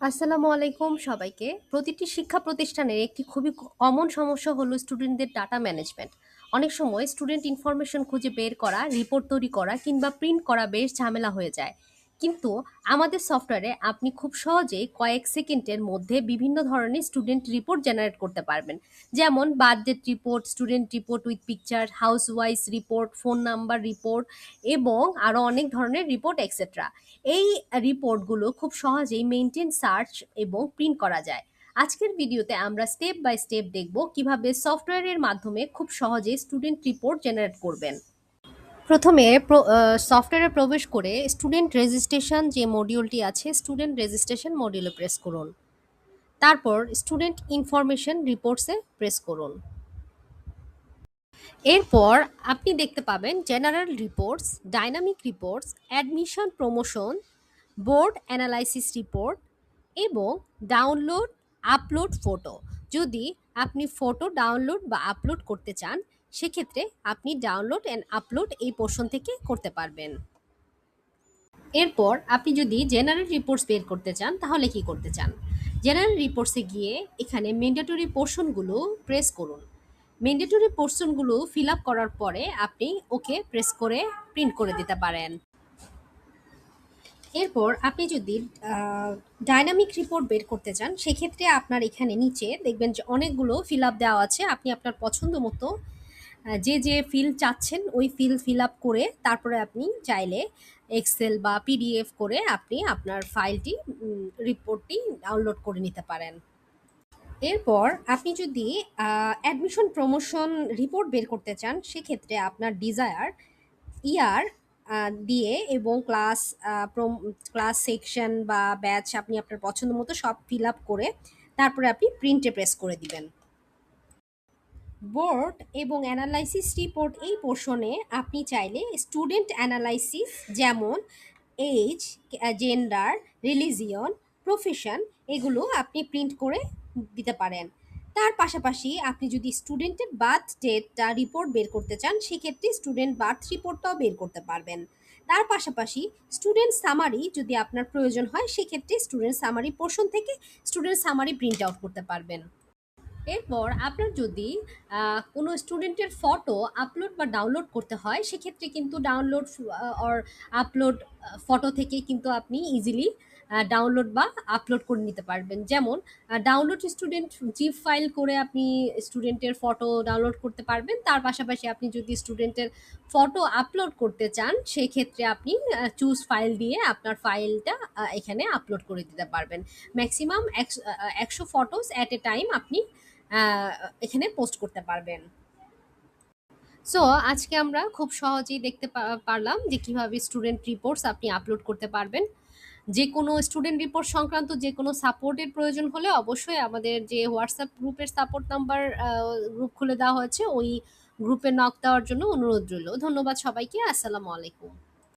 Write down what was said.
আসসালামু আলাইকুম সবাইকে। প্রতিটি শিক্ষা প্রতিষ্ঠানের একটি খুবই কমন সমস্যা হলো স্টুডেন্টদের ডাটা ম্যানেজমেন্ট। অনেক সময় স্টুডেন্ট ইনফরমেশন খুঁজে বের করা, রিপোর্ট তৈরি করা কিংবা প্রিন্ট করা বেশ ঝামেলা হয়ে যায়। কিন্তু আমাদের সফটওয়্যারে আপনি খুব সহজেই কয়েক সেকেন্ডের মধ্যে বিভিন্ন ধরনের স্টুডেন্ট রিপোর্ট জেনারেট করতে পারবেন। যেমন birthdate report, student report with picture, house wise report, phone number report এবং আরও অনেক ধরনের রিপোর্ট এক্সেট্রা। এই রিপোর্টগুলো খুব সহজেই মেইনটেইন, সার্চ এবং প্রিন্ট করা যায়। আজকের ভিডিওতে আমরা স্টেপ বাই স্টেপ দেখব কিভাবে সফটওয়্যারের মাধ্যমে খুব সহজে স্টুডেন্ট রিপোর্ট জেনারেট করবেন। প্রথমে সফটওয়্যারে প্রবেশ করে স্টুডেন্ট রেজিস্ট্রেশন যে মডিউলটি আছে, স্টুডেন্ট রেজিস্ট্রেশন মডিউলে প্রেস করুন। তারপর স্টুডেন্ট ইনফরমেশন রিপোর্টসে প্রেস করুন। এরপর আপনি দেখতে পাবেন general reports, dynamic reports, admission promotion, board analysis report এবং ডাউনলোড, আপলোড ফটো। যদি আপনি ফটো ডাউনলোড বা আপলোড করতে চান, সেক্ষেত্রে আপনি ডাউনলোড অ্যান্ড আপলোড এই পোর্শন থেকে করতে পারবেন। এরপর আপনি যদি জেনারেল রিপোর্টস বের করতে চান, তাহলে কি করতে চান? জেনারেল রিপোর্টসে গিয়ে এখানে ম্যান্ডেটরি পোর্শনগুলো প্রেস করুন। ম্যান্ডেটরি পোর্শনগুলো ফিল আপ করার পরে আপনি ওকে প্রেস করে প্রিন্ট করে দিতে পারেন। এরপর আপনি যদি ডাইনামিক রিপোর্ট বের করতে চান, সেক্ষেত্রে আপনার এখানে নিচে দেখবেন যে অনেকগুলো ফিল আপ দেওয়া আছে। আপনি আপনার পছন্দ মতো যে ফিল চাচ্ছেন ওই ফিল আপ করে তারপরে আপনি চাইলে এক্সেল বা পিডিএফ করে আপনি আপনার ফাইলটি, রিপোর্টটি ডাউনলোড করে নিতে পারেন। এরপর আপনি যদি অ্যাডমিশন প্রমোশন রিপোর্ট বের করতে চান, সেক্ষেত্রে আপনার ডিজায়ার ইয়ার দিয়ে এবং ক্লাস সেকশন বা ব্যাচ আপনি আপনার পছন্দ মতো সব ফিল আপ করে তারপরে আপনি প্রিন্টে প্রেস করে দিবেন। বোর্ড এবং অ্যানালাইসিস রিপোর্ট এই পোর্শনে আপনি চাইলে স্টুডেন্ট অ্যানালাইসিস, যেমন এজ, জেন্ডার, রিলিজিয়ন, প্রফেশন, এগুলো আপনি প্রিন্ট করে দিতে পারেন। তার পাশাপাশি আপনি যদি স্টুডেন্টের বার্থ ডেটটা রিপোর্ট বের করতে চান, সেক্ষেত্রে স্টুডেন্ট বার্থ রিপোর্টটাও বের করতে পারবেন। তার পাশাপাশি স্টুডেন্ট সামারি যদি আপনার প্রয়োজন হয়, সেক্ষেত্রে স্টুডেন্ট সামারি পোর্শন থেকে স্টুডেন্ট সামারি প্রিন্ট আউট করতে পারবেন। এরপর আপনার যদি কোনো স্টুডেন্টের ফটো আপলোড বা ডাউনলোড করতে হয়, সেক্ষেত্রে কিন্তু ডাউনলোড অর আপলোড ফটো থেকে কিন্তু আপনি ইজিলি ডাউনলোড বা আপলোড করে নিতে পারবেন। যেমন ডাউনলোড স্টুডেন্ট জিপ ফাইল করে আপনি স্টুডেন্টের ফটো ডাউনলোড করতে পারবেন। তার পাশাপাশি আপনি যদি স্টুডেন্টের ফটো আপলোড করতে চান, সেক্ষেত্রে আপনি চুজ ফাইল দিয়ে আপনার ফাইলটা এখানে আপলোড করে দিতে পারবেন। Maximum 100 photos at a time আপনি এখানে পোস্ট করতে পারবেন। সো আজকে আমরা খুব সহজেই দেখতে পারলাম যে কিভাবে স্টুডেন্ট রিপোর্টস আপনি আপলোড করতে পারবেন। যে কোনো স্টুডেন্ট রিপোর্ট সংক্রান্ত যে কোনো সাপোর্টের প্রয়োজন হলে অবশ্যই আমাদের যে হোয়াটসঅ্যাপ গ্রুপের সাপোর্ট নাম্বার গ্রুপ খুলে দেওয়া হয়েছে, ওই গ্রুপে নক দেওয়ার জন্য অনুরোধ রইল। ধন্যবাদ সবাইকে। আসসালামু আলাইকুম।